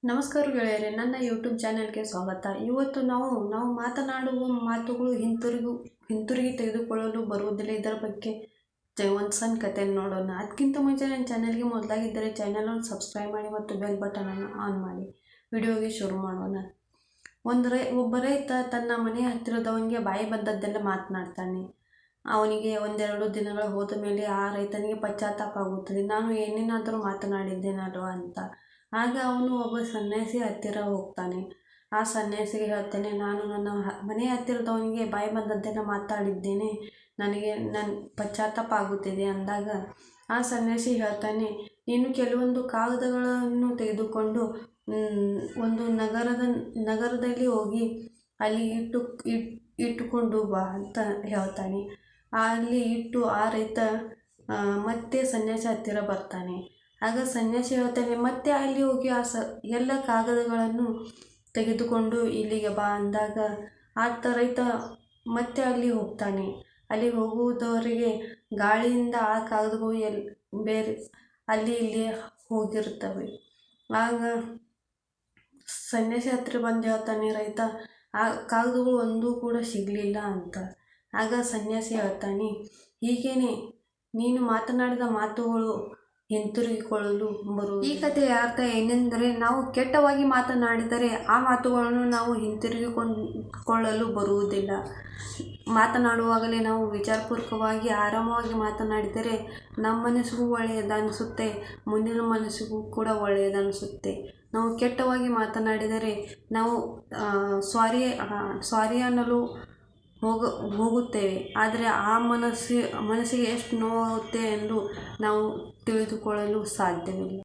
ನಮಸ್ಕಾರ ಗೆಳೆಯರೇ, ನನ್ನ ಯೂಟ್ಯೂಬ್ ಚಾನೆಲ್ಗೆ ಸ್ವಾಗತ. ಇವತ್ತು ನಾವು ಮಾತನಾಡುವ ಮಾತುಗಳು ಹಿಂತಿರುಗಿ ತೆಗೆದುಕೊಳ್ಳಲು ಬರುವುದಿಲ್ಲ. ಇದರ ಬಗ್ಗೆ ಒಂದು ಸಣ್ಣ ಕಥೆಯನ್ನು ನೋಡೋಣ. ಅದಕ್ಕಿಂತ ಮುಂಚೆ ನನ್ನ ಚಾನೆಲ್ಗೆ ಮೊದಲಾಗಿದ್ದರೆ ಚಾನಲನ್ನು ಸಬ್ಸ್ಕ್ರೈಬ್ ಮಾಡಿ ಮತ್ತು ಬೆಲ್ ಬಟನನ್ನು ಆನ್ ಮಾಡಿ. ವಿಡಿಯೋಗೆ ಶುರು ಮಾಡೋಣ. ಒಬ್ಬ ರೈತ ತನ್ನ ಮನೆಯ ಹತ್ತಿರದವನಿಗೆ ಬಾಯಿ ಬಂದದ್ದೆಲ್ಲ ಮಾತನಾಡ್ತಾನೆ. ಅವನಿಗೆ ಒಂದೆರಡು ದಿನಗಳು ಹೋದ ಮೇಲೆ ಆ ರೈತನಿಗೆ ಪಶ್ಚಾತ್ತಾಪ ಆಗುತ್ತದೆ. ನಾನು ಏನೇನಾದರೂ ಮಾತನಾಡಿದ್ದೇನಲ್ವ ಅಂತ. ಆಗ ಅವನು ಒಬ್ಬ ಸನ್ಯಾಸಿ ಹತ್ತಿರ ಹೋಗ್ತಾನೆ. ಆ ಸನ್ಯಾಸಿಗೆ ಹೇಳ್ತಾನೆ, ನಾನು ನನ್ನ ಮನೆಯ ಹತ್ತಿರದವನಿಗೆ ಬಾಯಿ ಬಂದದ್ದೆಲ್ಲ ಮಾತಾಡಿದ್ದೇನೆ, ನನ್ನ ಪಶ್ಚಾತ್ತಾಪ ಆಗುತ್ತಿದೆ ಅಂದಾಗ ಆ ಸನ್ಯಾಸಿ ಹೇಳ್ತಾನೆ, ನೀನು ಕೆಲವೊಂದು ಕಾಗದಗಳನ್ನು ತೆಗೆದುಕೊಂಡು ಒಂದು ನಗರದಲ್ಲಿ ಹೋಗಿ ಅಲ್ಲಿ ಇಟ್ಟುಕೊಂಡು ಬಾ ಅಂತ ಹೇಳ್ತಾನೆ. ಅಲ್ಲಿ ಇಟ್ಟು ಆ ರೈತ ಮತ್ತೆ ಸನ್ಯಾಸಿ ಹತ್ತಿರ ಬರ್ತಾನೆ. ಆಗ ಸನ್ಯಾಸಿ ಹೇಳ್ತಾನೆ, ಮತ್ತೆ ಅಲ್ಲಿ ಹೋಗಿ ಎಲ್ಲ ಕಾಗದಗಳನ್ನು ತೆಗೆದುಕೊಂಡು ಇಲ್ಲಿಗೆ ಬಾ ಅಂದಾಗ ಆತ ರೈತ ಮತ್ತೆ ಅಲ್ಲಿ ಹೋಗ್ತಾನೆ. ಅಲ್ಲಿ ಹೋಗುವುದವರೆಗೆ ಗಾಳಿಯಿಂದ ಆ ಕಾಗದಗಳು ಬೇರೆ ಅಲ್ಲಿ ಇಲ್ಲಿ ಹೋಗಿರ್ತವೆ. ಆಗ ಸನ್ಯಾಸಿ ಹತ್ತಿರ ಬಂದು ಹೇಳ್ತಾನೆ ರೈತ, ಆ ಕಾಗದಗಳು ಒಂದೂ ಕೂಡ ಸಿಗಲಿಲ್ಲ ಅಂತ. ಆಗ ಸನ್ಯಾಸಿ ಹೇಳ್ತಾನೆ, ಹೀಗೇನೆ ನೀನು ಮಾತನಾಡಿದ ಮಾತುಗಳು ಹಿಂತಿರುಗಿಕೊಳ್ಳಲು ಬರುವುದು. ಈ ಕಥೆಯ ಅರ್ಥ ಏನೆಂದರೆ, ನಾವು ಕೆಟ್ಟವಾಗಿ ಮಾತನಾಡಿದರೆ ಆ ಮಾತುಗಳನ್ನು ನಾವು ಹಿಂತಿರುಗಿಕೊಳ್ಳಲು ಬರುವುದಿಲ್ಲ. ಮಾತನಾಡುವಾಗಲೇ ನಾವು ವಿಚಾರಪೂರ್ವಕವಾಗಿ ಆರಾಮವಾಗಿ ಮಾತನಾಡಿದರೆ ನಮ್ಮ ಮನಸ್ಸಿಗೂ ಒಳ್ಳೆಯದನಿಸುತ್ತೆ, ಮುಂದಿನ ಮನಸ್ಸಿಗೂ ಕೂಡ ಒಳ್ಳೆಯದನಿಸುತ್ತೆ. ನಾವು ಕೆಟ್ಟವಾಗಿ ಮಾತನಾಡಿದರೆ ನಾವು ಸಾರಿ ಅನ್ನಲು ಹೋಗುತ್ತೇವೆ, ಆದರೆ ಆ ಮನಸ್ಸಿಗೆ ಎಷ್ಟು ನೋವಾಗುತ್ತೆ ಎಂದು ನಾವು ತಿಳಿದುಕೊಳ್ಳಲು ಸಾಧ್ಯವಿಲ್ಲ.